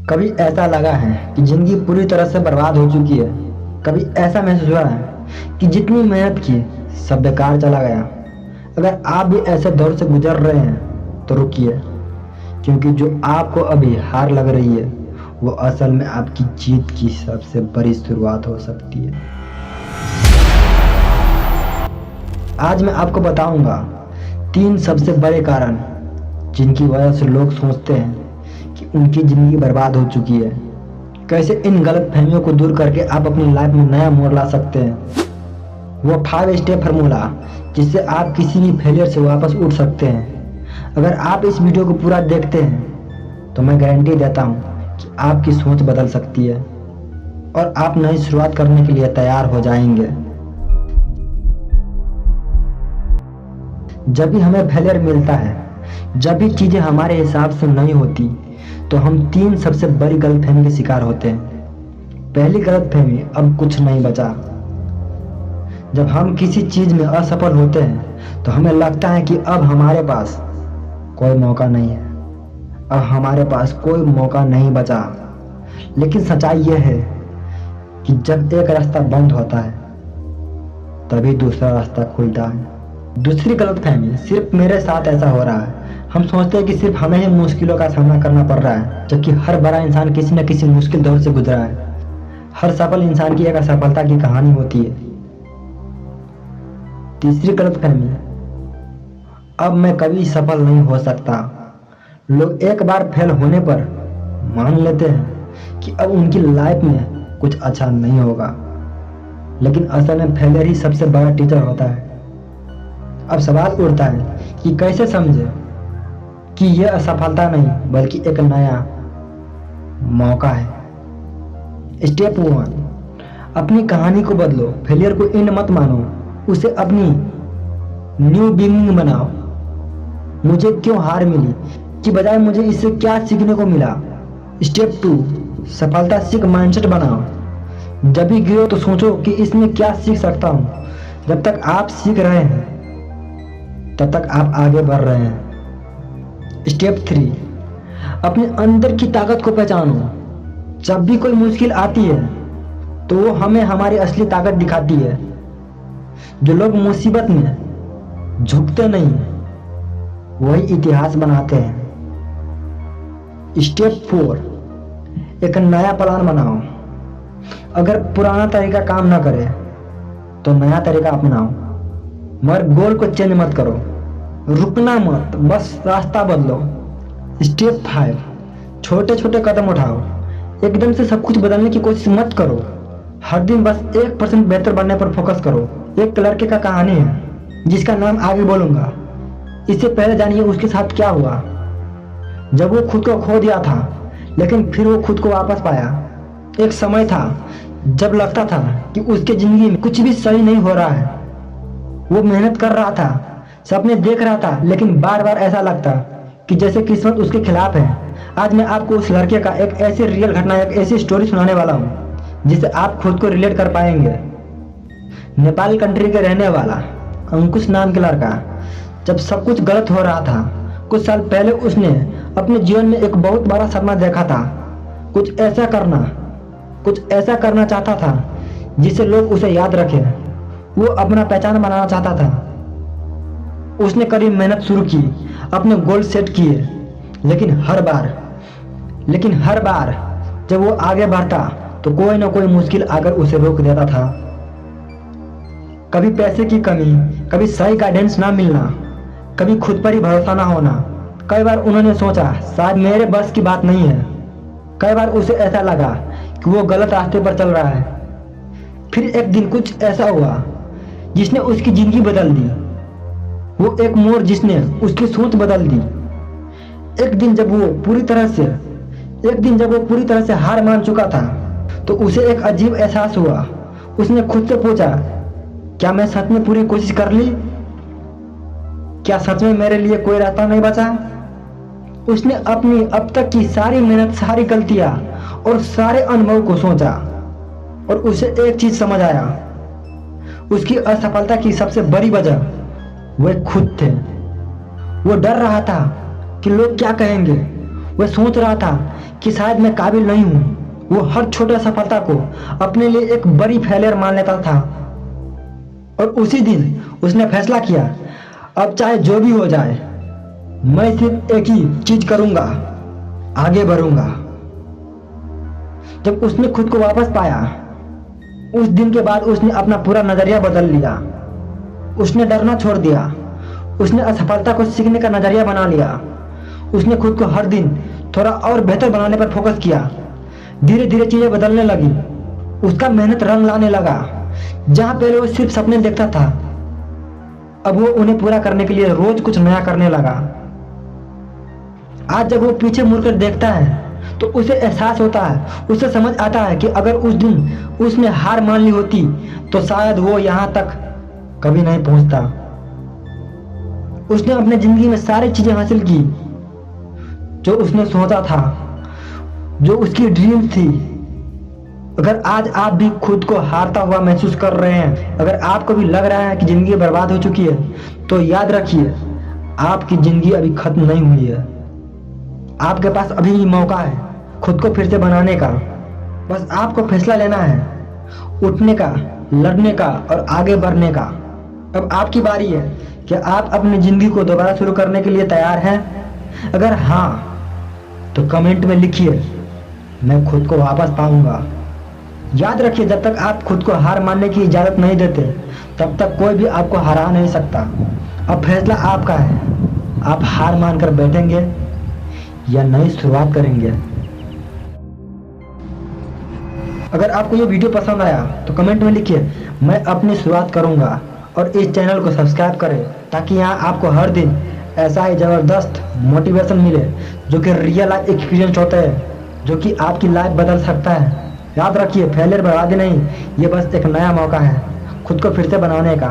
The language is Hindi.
कभी ऐसा लगा है कि जिंदगी पूरी तरह से बर्बाद हो चुकी है। कभी ऐसा महसूस हुआ है कि जितनी मेहनत की सब बेकार चला गया। अगर आप भी ऐसे दौर से गुजर रहे हैं तो रुकिए, क्योंकि जो आपको अभी हार लग रही है वो असल में आपकी जीत की सबसे बड़ी शुरुआत हो सकती है। आज मैं आपको बताऊंगा 3 सबसे बड़े कारण जिनकी वजह से लोग सोचते हैं कि उनकी ज़िंदगी बर्बाद हो चुकी है। कैसे इन गलत फहमियों को दूर करके आप अपनी लाइफ में नया मोड़ ला सकते हैं। वो 5 स्टेप फार्मूला जिससे आप किसी भी फेलियर से वापस उठ सकते हैं। अगर आप इस वीडियो को पूरा देखते हैं तो मैं गारंटी देता हूँ कि आपकी सोच बदल सकती है और आप नई शुरुआत करने के लिए तैयार हो जाएंगे। जब भी हमें फेलियर मिलता है, जब भी चीज़ें हमारे हिसाब से नहीं होती, तो हम 3 सबसे बड़ी गलतफहमी के शिकार होते हैं। पहली गलतफहमी, अब कुछ नहीं बचा। जब हम किसी चीज़ में असफल होते हैं तो हमें लगता है कि अब हमारे पास कोई मौका नहीं है, अब हमारे पास कोई मौका नहीं बचा। लेकिन सच्चाई यह है कि जब एक रास्ता बंद होता है तभी दूसरा रास्ता खुलता है। दूसरी गलतफहमी, सिर्फ मेरे साथ ऐसा हो रहा है। हम सोचते हैं कि सिर्फ हमें ही मुश्किलों का सामना करना पड़ रहा है, जबकि हर बड़ा इंसान किसी न किसी मुश्किल दौर से गुजरा है। हर सफल इंसान की एक असफलता की कहानी होती है। तीसरी गलतफहमी, अब मैं कभी सफल नहीं हो सकता। लोग एक बार फेल होने पर मान लेते हैं कि अब उनकी लाइफ में कुछ अच्छा नहीं होगा, लेकिन असल में फेलियर ही सबसे बड़ा टीचर होता है। अब सवाल उठता है कि कैसे समझे कि यह असफलता नहीं बल्कि एक नया मौका है। स्टेप 1, अपनी कहानी को बदलो। फेलियर को एंड मत मानो, उसे अपनी न्यू बिगिनिंग बनाओ। मुझे क्यों हार मिली कि बजाय मुझे इससे क्या सीखने को मिला। स्टेप 2, सफलता सीख माइंडसेट बनाओ। जब भी गिरो तो सोचो कि इसमें क्या सीख सकता हूँ। जब तक आप सीख रहे हैं तब तक आप आगे बढ़ रहे हैं। स्टेप 3, अपने अंदर की ताकत को पहचानो। जब भी कोई मुश्किल आती है तो वो हमें हमारी असली ताकत दिखाती है। जो लोग मुसीबत में झुकते नहीं वही इतिहास बनाते हैं। स्टेप 4, एक नया प्लान बनाओ। अगर पुराना तरीका काम ना करे तो नया तरीका अपनाओ, मगर गोल को चेंज मत करो। रुकना मत, बस रास्ता बदलो। स्टेप 5, छोटे छोटे कदम उठाओ। एकदम से सब कुछ बदलने की कोशिश मत करो। हर दिन बस 1% बेहतर बनने पर फोकस करो। एक लड़के का कहानी है जिसका नाम आगे बोलूंगा। इससे पहले जानिए उसके साथ क्या हुआ। जब वो खुद को खो दिया था, लेकिन फिर वो खुद को वापस पाया। एक समय था जब लगता था कि उसके जिंदगी में कुछ भी सही नहीं हो रहा है। वो मेहनत कर रहा था, सपने देख रहा था, लेकिन बार बार ऐसा लगता कि जैसे किस्मत उसके खिलाफ है। आज मैं आपको उस लड़के का एक ऐसी रियल घटना, एक ऐसी स्टोरी सुनाने वाला हूँ जिससे आप खुद को रिलेट कर पाएंगे। नेपाल कंट्री के रहने वाला अंकुश नाम के लड़का, जब सब कुछ गलत हो रहा था, कुछ साल पहले उसने अपने जीवन में एक बहुत बड़ा सपना देखा था। कुछ ऐसा करना चाहता था जिससे लोग उसे याद रखें। वो अपना पहचान बनाना चाहता था। उसने कड़ी मेहनत शुरू की, अपने गोल सेट किए, लेकिन हर बार जब वो आगे बढ़ता तो कोई ना कोई मुश्किल आकर उसे रोक देता था। कभी पैसे की कमी, कभी सही गाइडेंस ना मिलना, कभी खुद पर ही भरोसा ना होना। कई बार उन्होंने सोचा शायद मेरे बस की बात नहीं है। कई बार उसे ऐसा लगा कि वो गलत रास्ते पर चल रहा है। फिर एक दिन कुछ ऐसा हुआ जिसने उसकी जिंदगी बदल दी। वो एक मोड़ जिसने उसकी सोच बदल दी। एक दिन जब वो पूरी तरह से हार मान चुका था तो उसे एक अजीब एहसास हुआ। उसने खुद से पूछा, क्या मैं सच में पूरी कोशिश कर ली? क्या सच में मेरे लिए कोई रास्ता नहीं बचा? उसने अपनी अब तक की सारी मेहनत, सारी गलतियां और सारे अनुभव को सोचा और उसे एक चीज समझ आया। उसकी असफलता की सबसे बड़ी वजह वे खुद थे। वो डर रहा था कि लोग क्या कहेंगे। वह सोच रहा था कि शायद मैं काबिल नहीं हूं। वो हर छोटा सफलता को अपने लिए एक बड़ी फेलियर मान लेता था। और उसी दिन उसने फैसला किया, अब चाहे जो भी हो जाए, मैं सिर्फ एक ही चीज करूंगा, आगे बढ़ूंगा। जब उसने खुद को वापस पाया, उस दिन के बाद उसने अपना पूरा नजरिया बदल लिया। उसने डरना छोड़ दिया। उसने असफलता को सीखने का नजरिया बना लिया। उसने खुद को हर दिन थोड़ा और बेहतर बनाने पर फोकस किया। धीरे धीरे चीजें बदलने लगी। उसका मेहनत रंग लाने लगा। जहां पहले वो सिर्फ सपने देखता था, अब वो उन्हें पूरा करने के लिए रोज कुछ नया करने लगा। आज जब वो पीछे मुड़कर देखता है तो उसे एहसास होता है, उसे समझ आता है कि अगर उस दिन उसने हार मान ली होती तो शायद वो यहां तक कभी नहीं पहुंचता। उसने अपने जिंदगी में सारी चीजें हासिल की जो उसने सोचा था, जो उसकी ड्रीम थी। अगर आज आप भी खुद को हारता हुआ महसूस कर रहे हैं, अगर आपको भी लग रहा है कि जिंदगी बर्बाद हो चुकी है, तो याद रखिए, आपकी जिंदगी अभी खत्म नहीं हुई है। आपके पास अभी भी मौका है खुद को फिर से बनाने का। बस आपको फैसला लेना है, उठने का, लड़ने का और आगे बढ़ने का। अब आपकी बारी है कि आप अपनी जिंदगी को दोबारा शुरू करने के लिए तैयार हैं। अगर हाँ, तो कमेंट में लिखिए, मैं खुद को वापस पाऊंगा। याद रखिए, जब तक आप खुद को हार मानने की इजाजत नहीं देते, तब तक कोई भी आपको हरा नहीं सकता। अब फैसला आपका है, आप हार मानकर बैठेंगे या नई शुरुआत करेंगे। अगर आपको ये वीडियो पसंद आया तो कमेंट में लिखिए, मैं अपनी शुरुआत करूंगा। और इस चैनल को सब्सक्राइब करें ताकि यहाँ आपको हर दिन ऐसा ही ज़बरदस्त मोटिवेशन मिले जो कि रियल लाइफ एक्सपीरियंस होता है, जो कि आपकी लाइफ बदल सकता है। याद रखिए, फेलियर बर्बादी नहीं, ये बस एक नया मौका है खुद को फिर से बनाने का।